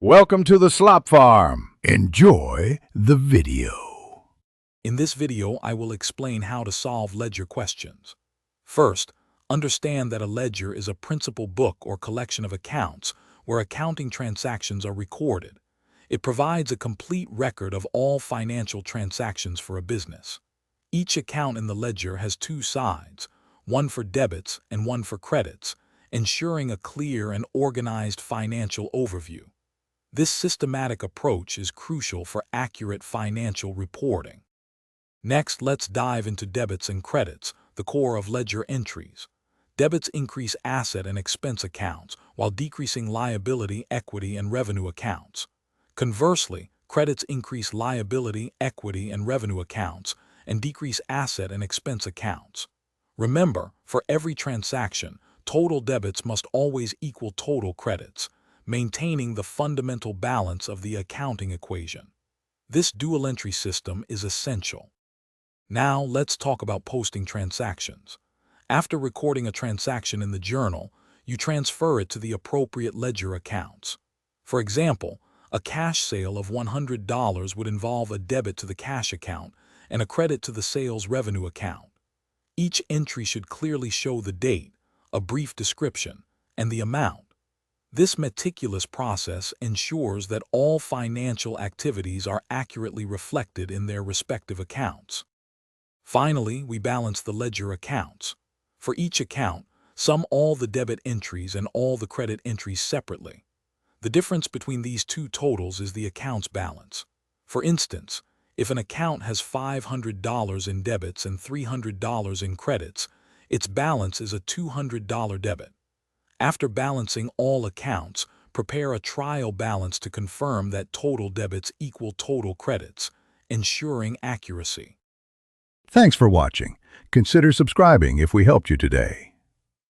Welcome to the Slop Farm. Enjoy the video. In this video, I will explain how to solve ledger questions. First, understand that a ledger is a principal book or collection of accounts where accounting transactions are recorded. It provides a complete record of all financial transactions for a business. Each account in the ledger has two sides, one for debits and one for credits, ensuring a clear and organized financial overview. This systematic approach is crucial for accurate financial reporting. Next, let's dive into debits and credits, the core of ledger entries. Debits increase asset and expense accounts, while decreasing liability, equity, and revenue accounts. Conversely, credits increase liability, equity, and revenue accounts, and decrease asset and expense accounts. Remember, for every transaction, total debits must always equal total credits, maintaining the fundamental balance of the accounting equation. This dual entry system is essential. Now let's talk about posting transactions. After recording a transaction in the journal, you transfer it to the appropriate ledger accounts. For example, a cash sale of $100 would involve a debit to the cash account and a credit to the sales revenue account. Each entry should clearly show the date, a brief description, and the amount. This meticulous process ensures that all financial activities are accurately reflected in their respective accounts. Finally, we balance the ledger accounts. For each account, sum all the debit entries and all the credit entries separately. The difference between these two totals is the account's balance. For instance, if an account has $500 in debits and $300 in credits, its balance is a $200 debit. After balancing all accounts, prepare a trial balance to confirm that total debits equal total credits, ensuring accuracy. Thanks for watching. Consider subscribing if we helped you today.